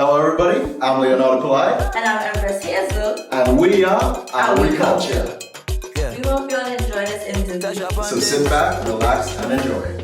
Hello everybody, I'm Leonardo Pillai. And I'm Empress Hazel. And we are Our Culture. We hope you'll enjoy this interview. So sit back, relax, and enjoy.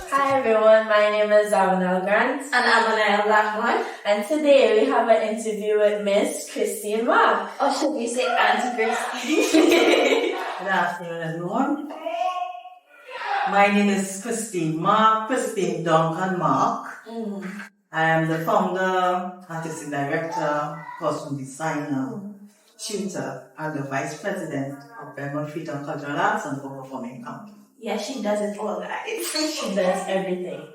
Hi everyone, my name is Zavernel Grant. And I'm Aniyah Blackman. And today we have an interview with Miss Christine Mark. Or should we say Auntie Christine? Good afternoon, everyone. My name is Christine Mark, Christine Duncan Mark. I am the founder, artistic director, costume designer, tutor, and the vice president of BELMONT FREETOWN Cultural Arts and Performing Company. Yeah, she does it all, guys. She does everything.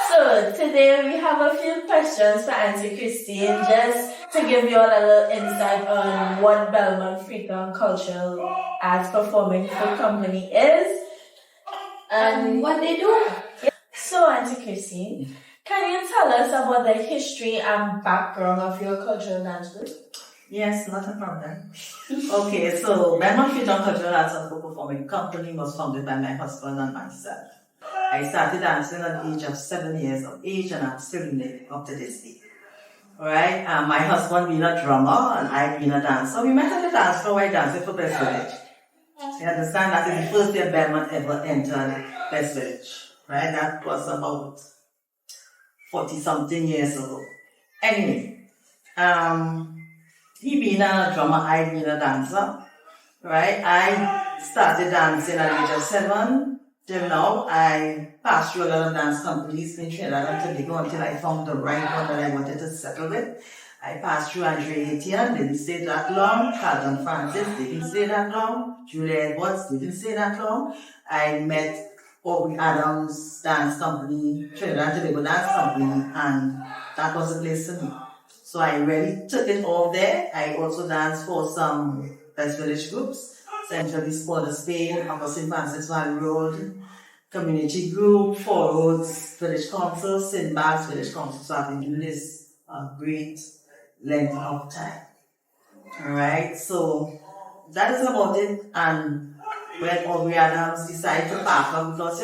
So today we have a few questions for Auntie Christine, just to give you all a little insight on what BELMONT FREETOWN Cultural Arts Performing Company is and what they do. So Auntie Christine, can you tell us about the history and background of your cultural dance group? Yes, not a problem. Okay, so BELMONT FREETOWN Cultural Arts and Performing Company was founded by my husband and myself. I started dancing at the age of 7 years of age, and I'm still in it up to this day. Alright, my husband being a drummer and I being a dancer. We met at the dance floor while dancing for Best Village. You understand, that is the first year Belmont ever entered Best Village. Right, that was about 40-something years ago. Anyway, he being a drummer, I being a dancer. Right, I started dancing at the age of 7. Till now, I passed through a lot of dance companies in Trinidad and Tobago until I found the right one that I wanted to settle with. I passed through Andre Etienne, didn't stay that long. Carlton Francis, didn't stay that long. Julia Edwards, didn't stay that long. I met Aubrey Adams Dance Company, Trinidad and Tobago Dance Company, and that was the place for me. So I really took it all there. I also danced for some Best Village groups, Central East Border Spain, Upper St. Francis Valley Road, Community Group, Four Roads, Village Council, St. Bart's Village Council. So I've been doing this a great length of time. Alright, so that is about it. And when Aubrey Adams decided to pack up, because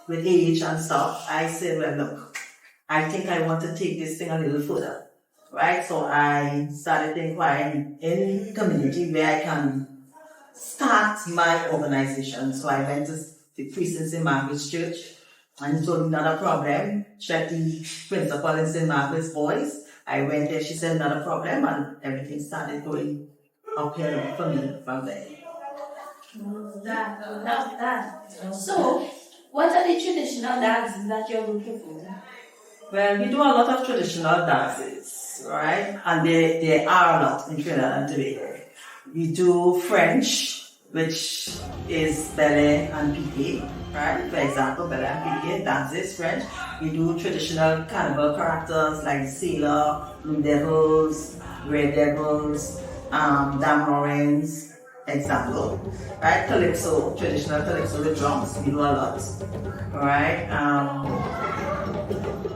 with age and stuff, I said, well, look, I think I want to take this thing a little further. Right, so I started inquiring in the community where I can start my organization. So I went to the priest in St. Margaret's Church, and he told me not a problem. Check the principal in St. Margaret's Boys. I went there, she said not a problem, and everything started going uphill for me from there. So, what are the traditional dances that you're looking for? Well, we do a lot of traditional dances, right? And there are a lot in Trinidad and Tobago. We do French, which is ballet and piqué, right? For example, ballet and piqué dances, French. We do traditional carnival characters like Sailor, Blue Devils, Red Devils, Dame Lawrence, example, right? Calypso, traditional calypso with drums, we do a lot, right?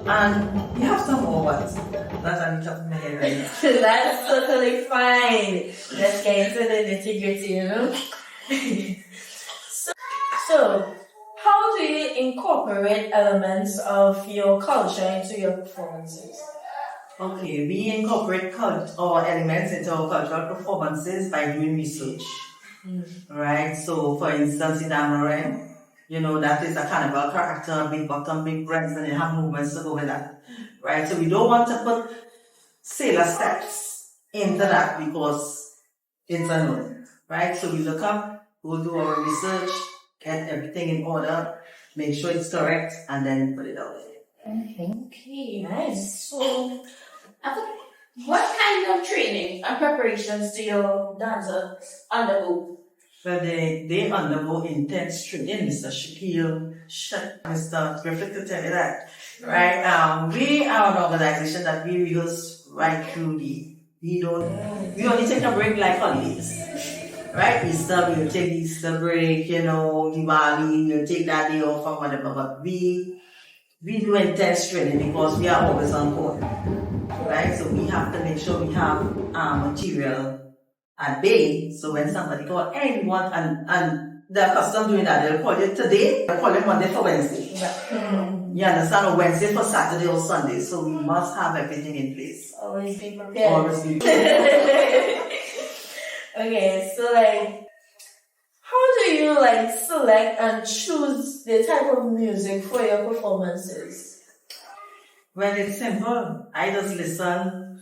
And we have some more, but that's on the top of my head right now. That's totally fine. Let's get into the nitty-gritty, So, how do you incorporate elements of your culture into your performances? Okay, we incorporate our elements into our cultural performances by doing research. Right? So, for instance, in Amaran, that is a carnival character, big bottom, big breasts, and you have movements to go with that. Right? So, we don't want to put sailor steps into that because it's unknown. Right? So, we look up, go do our research, get everything in order, make sure it's correct, and then put it out there. Okay, nice. So, what kind of training and preparations do your dancers undergo? Well, they undergo intense training, Mr. Mr. Griffith to tell you that. Right? We are an organization that we rehearse right through we only take a break like holidays. Right? Easter, we'll take Easter break, Diwali, we'll take that day off or whatever, but we do intense training because we are always on board. Right? So we have to make sure we have material at bay. So when somebody calls, hey, we want, and they're accustomed doing that, they'll call you today, they'll call you Monday for Wednesday. You understand? Or Wednesday for Saturday or Sunday. So we must have everything in place. Always be prepared. Always be prepared. Okay, so like, how do you like select and choose the type of music for your performances? Well, it's simple. I just listen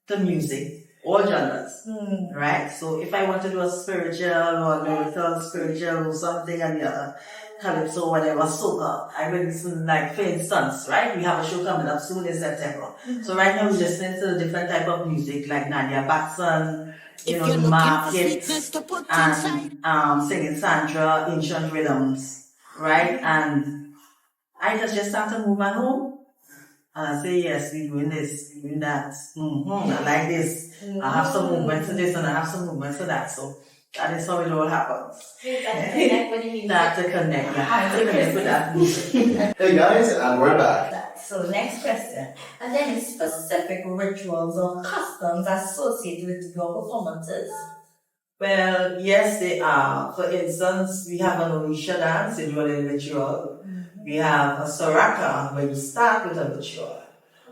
to music, all genres, right? So if I want to do a spiritual or lyrical, spiritual or something, and calypso, whatever, soca, I will listen, like, for instance, right? We have a show coming up soon in September. So right now we're listening to different type of music, like Aniyah Blackman, the market, and singing Sandra, ancient rhythms, right? And I just start to move my home. And I say, yes, we're doing this, we're doing that. I like this. I have some movement to this and I have some movement to that. So that is how it all happens. You have to connect with the music. You have to connect. You have to connect with that music. Hey guys, and we're back. So next question. Are there any specific rituals or customs associated with your performances? Well, yes, they are. For instance, we have an Orisha dance, a ritual. We have a Soraka, where you start with a ritual.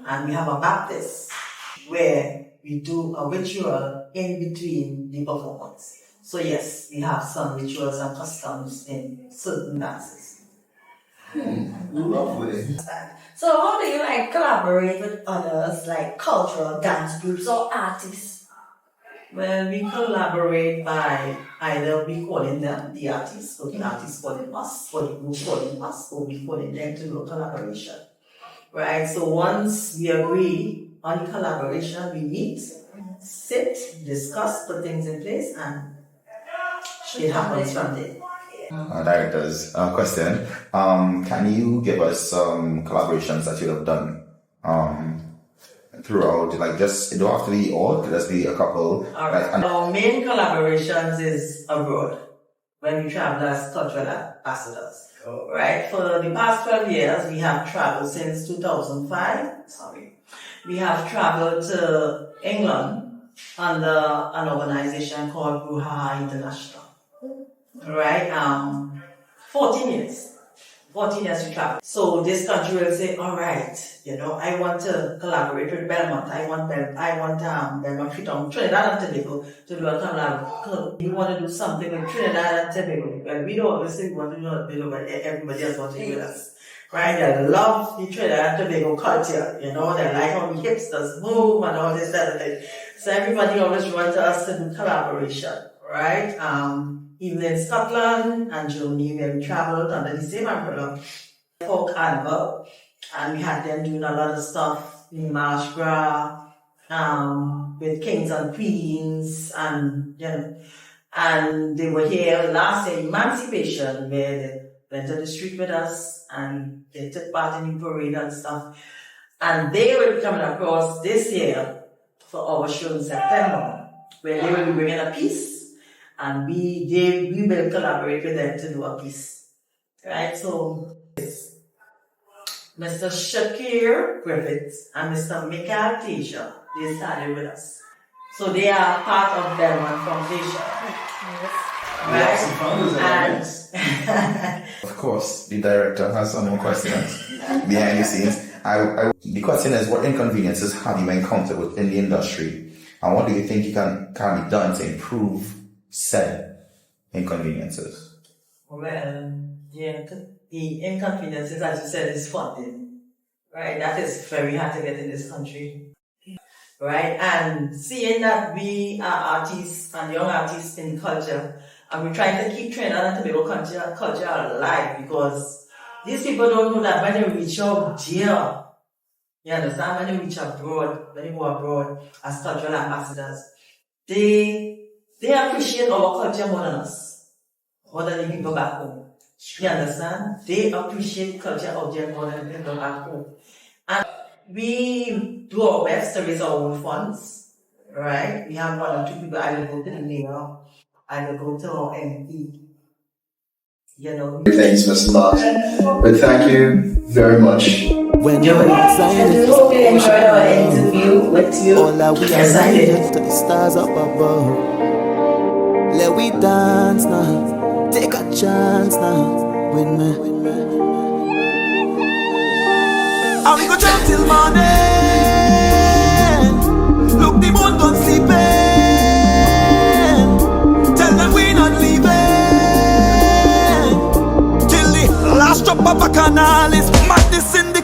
And we have a Baptist, where we do a ritual in between the performance. So yes, we have some rituals and customs in certain dances. Lovely. So how do you like collaborate with others, like cultural dance groups or artists? Well, we collaborate by either we calling them the artists, or the artists calling us, or the group calling us, or we calling them to do a collaboration. Right? So once we agree on the collaboration, we meet, sit, discuss, put things in place, and it happens from there. Directors, question. Can you give us some collaborations that you have done throughout? Like, just, it don't have to be all, could just be a couple. All right. Our main collaborations is abroad, when we travel as cultural ambassadors. Right? For the past 12 years, we have traveled since 2005. We have traveled to England under an organization called Bruha International. Right? 14 years. 14 years to travel. So this country will say, all right, I want to collaborate with BELMONT. I want BELMONT FREETOWN, Trinidad and Tobago to do a collab. You want to do something with Trinidad and Tobago. Well, we don't obviously want to do it, but everybody else wants to do with us. Right? They love the Trinidad and Tobago culture. They like how the hipsters move and all this other thing. So everybody always wants us to do collaboration. Right? Even in Scotland and Germany, where we traveled under the same umbrella for Carnival, and we had them doing a lot of stuff in March Gras, with kings and queens, and they were here last year, Emancipation, where they went to the street with us and they took part in the parade and stuff. And they will be coming across this year for our show in September, where they will be bringing a piece. And we will collaborate with them to do a piece. Right? So, Mr. Shaakir Griffith and Mr. Thias, they started with us. So they are part of BELMONT Foundation. Right? And of course, the director has some more questions behind the scenes. The question is, what inconveniences have you encountered within the industry? And what do you think can be done to improve said inconveniences? Well, the inconveniences, as you said, is funding. Right? That is very hard to get in this country. Right? And seeing that we are artists and young artists in culture, and we're trying to keep Trinidad and Tobago culture alive, because these people don't know that when they reach out here, you understand, when they reach abroad, when they go abroad as cultural ambassadors, they appreciate our culture more than us, more than the people back home. You understand? They appreciate culture out there more than the people back home. And we do our best to raise our own funds, right? We have 1 or 2 people. I will go to the mayor, I will go to our MP. Thanks, Mr. Lott. But thank you very much. When you're I hope you enjoyed our interview with you. all that we Yes, I did. to the stars up above. Let we dance now, take a chance now with me. and we go jump till morning. Look, the moon gone sleeping. Tell them we not leaving till the last drop of a canal is madness in the